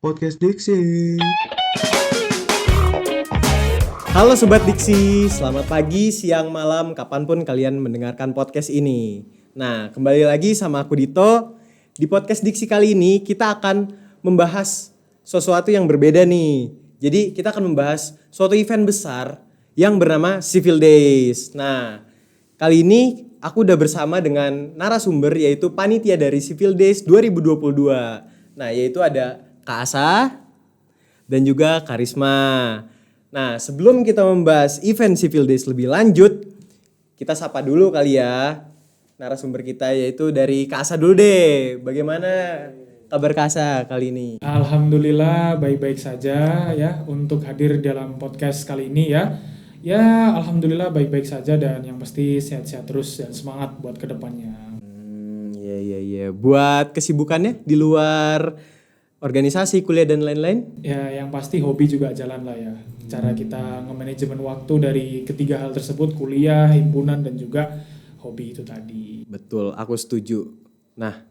Podcast Diksi. Halo Sobat Diksi, selamat pagi, siang, malam, kapanpun kalian mendengarkan podcast ini. Nah, kembali lagi sama aku Dito. Di podcast Diksi kali ini kita akan membahas sesuatu yang berbeda nih. Jadi kita akan membahas suatu event besar yang bernama Civil Days. Nah, kali ini aku udah bersama dengan narasumber yaitu panitia dari Civil Days 2022. Nah, yaitu ada Kak Asa dan juga Karisma. Nah, sebelum kita membahas event Civil Days lebih lanjut, kita sapa dulu kali ya narasumber kita, yaitu dari Kak Asa dulu deh. Bagaimana kabar Kak Asa kali ini? Alhamdulillah baik-baik saja ya untuk hadir dalam podcast kali ini ya. Ya, alhamdulillah baik-baik saja dan yang pasti sehat-sehat terus dan semangat buat kedepannya. Iya. Buat kesibukannya di luar organisasi, kuliah dan lain-lain? Ya, yang pasti hobi juga jalan lah ya. Cara kita nge-manajemen waktu dari ketiga hal tersebut, kuliah, himpunan dan juga hobi itu tadi. Betul, aku setuju. Nah,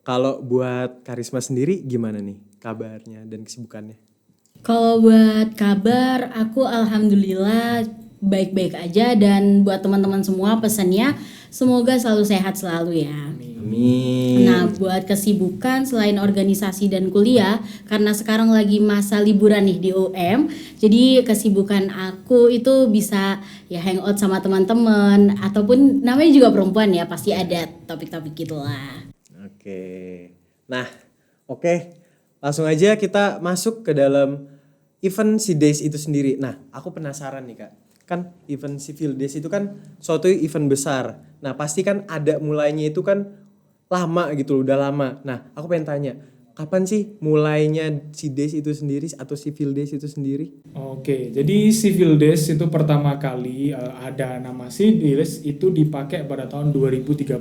kalau buat Karisma sendiri gimana nih kabarnya dan kesibukannya? Kalau buat kabar, aku alhamdulillah baik-baik aja, dan buat teman-teman semua pesannya semoga selalu sehat selalu ya. Amin. Nah, buat kesibukan selain organisasi dan kuliah, karena sekarang lagi masa liburan nih di UM, jadi kesibukan aku itu bisa ya hangout sama teman-teman, ataupun namanya juga perempuan ya, pasti ada topik-topik gitulah. Oke. Langsung aja kita masuk ke dalam event Civil Days itu sendiri. Nah, aku penasaran nih Kak. Kan event Civil Days itu kan suatu event besar. Nah, pasti kan ada mulainya itu kan lama gitu loh, udah lama. Nah, aku pengen tanya, kapan sih mulainya Civil Days itu sendiri atau Civil Days itu sendiri? Oke, jadi Civil Days itu pertama kali ada nama Civil Days itu dipakai pada tahun 2013.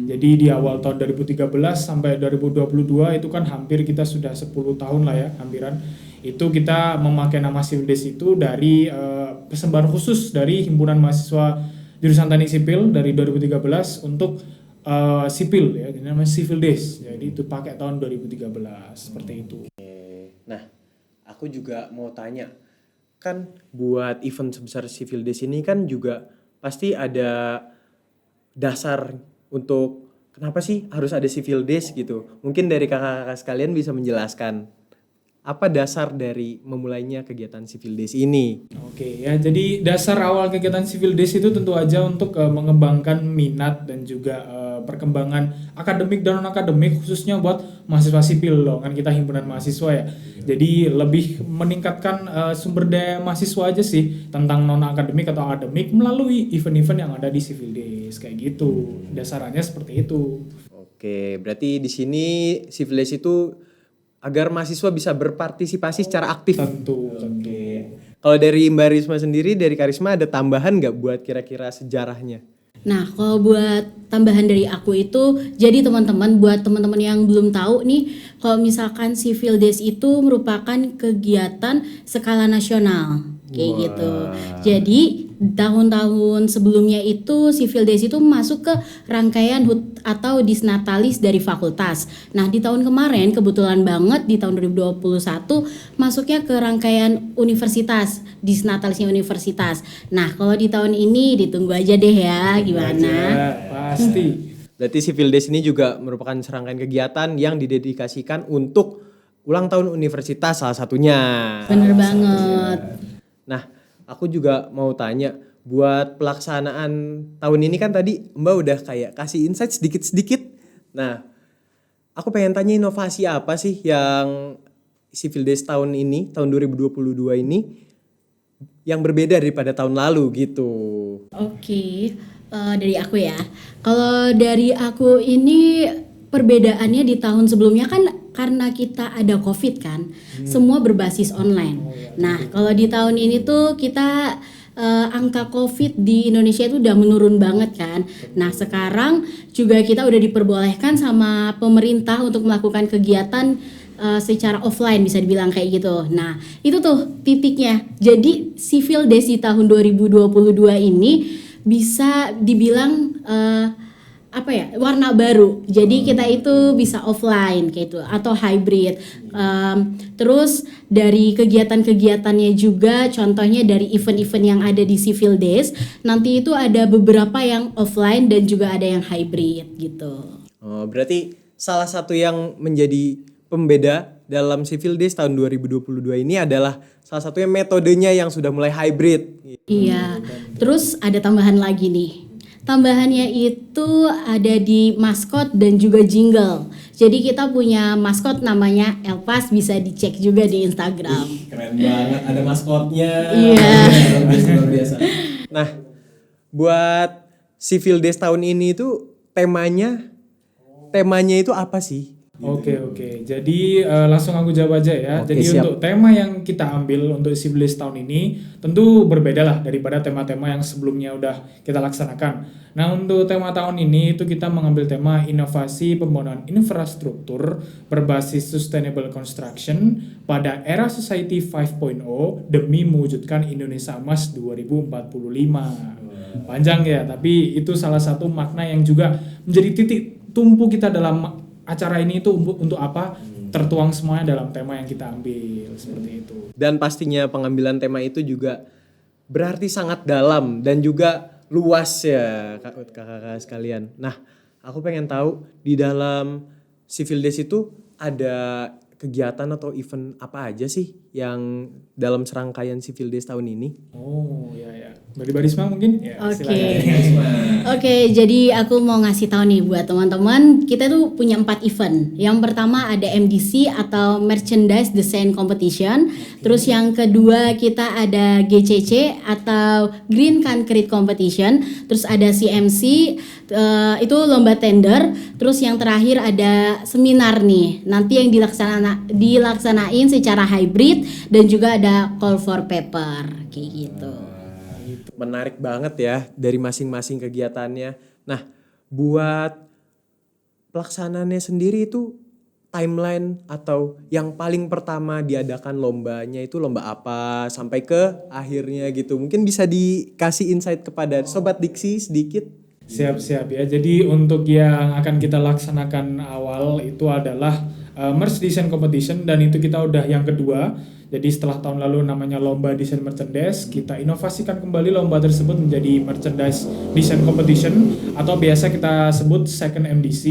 Jadi di awal tahun 2013 sampai 2022 itu kan hampir kita sudah 10 tahun lah ya, hampiran. Itu kita memakai nama Civil Days itu dari persembahan khusus dari Himpunan Mahasiswa Jurusan Teknik Sipil dari 2013 untuk sipil ya, ini namanya Civil Days. Jadi itu pakai tahun 2013 seperti itu. Nah, aku juga mau tanya, kan buat event sebesar Civil Days ini kan juga pasti ada dasar untuk kenapa sih harus ada Civil Days gitu. Mungkin dari kakak-kakak sekalian bisa menjelaskan apa dasar dari memulainya kegiatan Civil Days ini? Oke ya, jadi dasar awal kegiatan Civil Days itu tentu aja untuk mengembangkan minat dan juga perkembangan akademik dan non-akademik, khususnya buat mahasiswa sipil loh, kan kita himpunan mahasiswa ya. Jadi lebih meningkatkan sumber daya mahasiswa aja sih tentang non-akademik atau akademik melalui event-event yang ada di Civil Days kayak gitu. Dasarannya seperti itu. Oke, berarti di sini Civil Days itu agar mahasiswa bisa berpartisipasi secara aktif. Tentu. Kalau dari Mbak Risma sendiri, dari Karisma ada tambahan nggak buat kira-kira sejarahnya? Nah, kalau buat tambahan dari aku itu, jadi teman-teman, buat teman-teman yang belum tahu nih, kalau misalkan Civil Days itu merupakan kegiatan skala nasional, kayak gitu. Jadi tahun-tahun sebelumnya itu Civil Days itu masuk ke rangkaian HUT atau Disnatalis dari fakultas. Nah, di tahun kemarin kebetulan banget di tahun 2021 masuknya ke rangkaian universitas, Disnatalisnya universitas. Nah, kalau di tahun ini ditunggu aja deh ya gimana. Pasti. Berarti Civil Days ini juga merupakan serangkaian kegiatan yang didedikasikan untuk ulang tahun universitas salah satunya. Bener banget. Nah, aku juga mau tanya, buat pelaksanaan tahun ini kan tadi Mbak udah kayak kasih insight sedikit-sedikit. Nah, aku pengen tanya inovasi apa sih yang Civil Days tahun ini, tahun 2022 ini yang berbeda daripada tahun lalu gitu. Oke, dari aku ya. Kalau dari aku ini perbedaannya di tahun sebelumnya kan karena kita ada COVID kan, semua berbasis online. Nah, kalau di tahun ini tuh kita angka COVID di Indonesia itu udah menurun banget kan. Nah, sekarang juga kita udah diperbolehkan sama pemerintah untuk melakukan kegiatan secara offline, bisa dibilang kayak gitu. Nah, itu tuh titiknya. Jadi Civil Days di tahun 2022 ini bisa dibilang warna baru. Jadi kita itu bisa offline kayak itu atau hybrid. Terus dari kegiatan-kegiatannya juga, contohnya dari event-event yang ada di Civil Days, nanti itu ada beberapa yang offline dan juga ada yang hybrid gitu. Oh, berarti salah satu yang menjadi pembeda dalam Civil Days tahun 2022 ini adalah salah satunya metodenya yang sudah mulai hybrid. Iya. Terus ada tambahan lagi nih. Tambahannya itu ada di maskot dan juga jingle. Jadi kita punya maskot namanya Elpas, bisa dicek juga di Instagram. Keren banget, ada maskotnya. Iya. Luar biasa. Nah, buat Civil Days tahun ini itu temanya itu apa sih? Oke. Jadi langsung aku jawab aja ya. Oke, Jadi siap. untuk tema yang kita ambil untuk Civil Days tahun ini tentu berbeda lah daripada tema-tema yang sebelumnya udah kita laksanakan. Nah, untuk tema tahun ini itu kita mengambil tema inovasi pembangunan infrastruktur berbasis sustainable construction pada era society 5.0 demi mewujudkan Indonesia Emas 2045. Panjang ya, tapi itu salah satu makna yang juga menjadi titik tumpu kita dalam acara ini itu untuk apa? Tertuang semuanya dalam tema yang kita ambil, seperti itu. Dan pastinya pengambilan tema itu juga berarti sangat dalam dan juga luas ya kakak-kakak sekalian. Nah, aku pengen tahu di dalam Civil Days itu ada kegiatan atau event apa aja sih yang dalam serangkaian Civil Days tahun ini? Oh, ya. Dari Barisma mungkin? Ya, Oke. silakan. Oke, jadi aku mau ngasih tahu nih buat teman-teman, kita tuh punya 4 event. Yang pertama ada MDC atau Merchandise Design Competition. Terus yang kedua kita ada GCC atau Green Concrete Competition. Terus ada CMC, itu lomba tender. Terus yang terakhir ada seminar nih. Nanti yang dilaksanain secara hybrid dan juga ada call for paper kayak gitu. Menarik banget ya dari masing-masing kegiatannya. Nah, buat pelaksanaannya sendiri itu timeline atau yang paling pertama diadakan lombanya itu lomba apa sampai ke akhirnya gitu. Mungkin bisa dikasih insight kepada Sobat Diksi sedikit. Siap ya. Jadi untuk yang akan kita laksanakan awal itu adalah Merch Design Competition, dan itu kita udah yang kedua. Jadi setelah tahun lalu namanya Lomba Desain Merchandise, kita inovasikan kembali lomba tersebut menjadi Merchandise Design Competition atau biasa kita sebut Second MDC.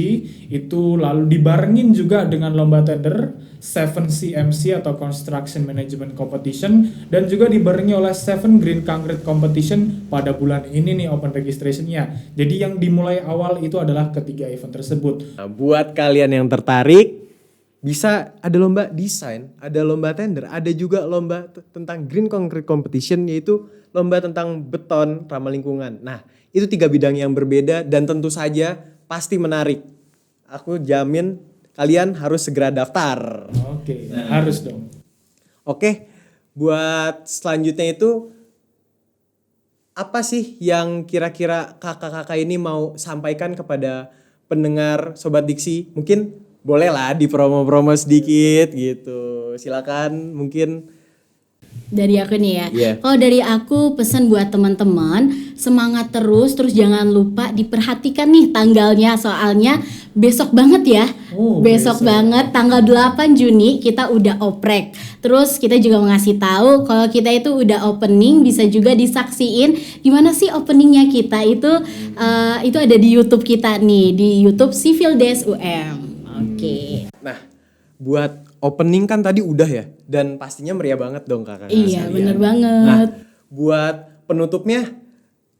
Itu lalu dibarengin juga dengan lomba tender 7 CMC atau Construction Management Competition, dan juga dibarengi oleh 7 Green Concrete Competition pada bulan ini nih open registration-nya. Jadi yang dimulai awal itu adalah ketiga event tersebut. Nah, buat kalian yang tertarik, bisa ada lomba desain, ada lomba tender, ada juga lomba tentang Green Concrete Competition, yaitu lomba tentang beton ramah lingkungan. Nah, itu 3 bidang yang berbeda dan tentu saja pasti menarik. Aku jamin kalian harus segera daftar. Oke, harus dong. Oke, buat selanjutnya itu apa sih yang kira-kira kakak-kakak ini mau sampaikan kepada pendengar Sobat Diksi? Mungkin boleh lah di promo-promo sedikit gitu. Silakan mungkin. Dari aku nih ya. Iya. Kalau dari aku pesan buat teman-teman, semangat terus jangan lupa diperhatikan nih tanggalnya, soalnya besok banget ya. Besok banget tanggal 8 Juni kita udah oprek. Terus kita juga mau ngasih tahu kalau kita itu udah opening, bisa juga disaksiin gimana sih openingnya kita itu ada di YouTube kita nih, di YouTube Civil Days UM. Oke. Nah, buat opening kan tadi udah ya, dan pastinya meriah banget dong kakak. Iya, sekalian. bener banget. Nah, buat penutupnya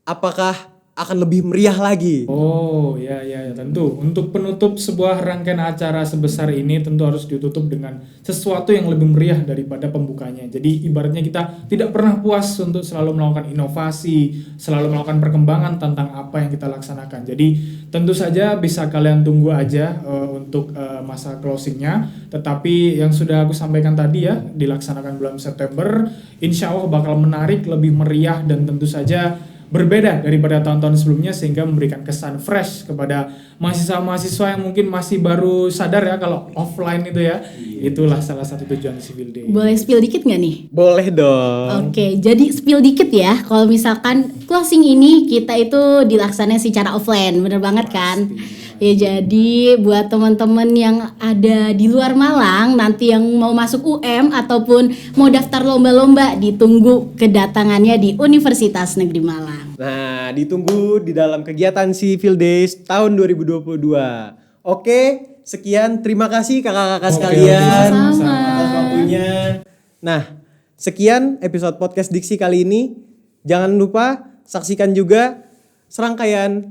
apakah akan lebih meriah lagi? Oh ya tentu. Untuk penutup sebuah rangkaian acara sebesar ini tentu harus ditutup dengan sesuatu yang lebih meriah daripada pembukanya. Jadi ibaratnya kita tidak pernah puas untuk selalu melakukan inovasi, selalu melakukan perkembangan tentang apa yang kita laksanakan. Jadi tentu saja bisa kalian tunggu aja untuk masa closingnya. Tetapi yang sudah aku sampaikan tadi ya, dilaksanakan bulan September, insya Allah bakal menarik, lebih meriah, dan tentu saja berbeda daripada tahun-tahun sebelumnya sehingga memberikan kesan fresh kepada mahasiswa-mahasiswa yang mungkin masih baru sadar ya kalau offline itu ya. Itulah salah satu tujuan Civil Day. Boleh spill dikit nggak nih? Boleh dong. Oke, jadi spill dikit ya. Kalau misalkan closing ini kita itu dilaksanakan secara offline, bener banget kan? Ya jadi buat teman-teman yang ada di luar Malang nanti yang mau masuk UM ataupun mau daftar lomba-lomba ditunggu kedatangannya di Universitas Negeri Malang. Nah, ditunggu di dalam kegiatan Civil Days tahun 2022. Oke, sekian. Terima kasih kakak-kakak sekalian Sama-sama. atas waktunya. Nah, sekian episode podcast Diksi kali ini. Jangan lupa saksikan juga serangkaian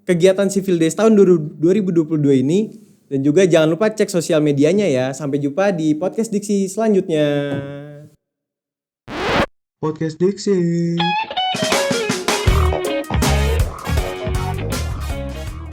kegiatan Civil Days tahun 2022 ini. Dan juga jangan lupa cek sosial medianya ya. Sampai jumpa di podcast Diksi selanjutnya. Podcast Diksi.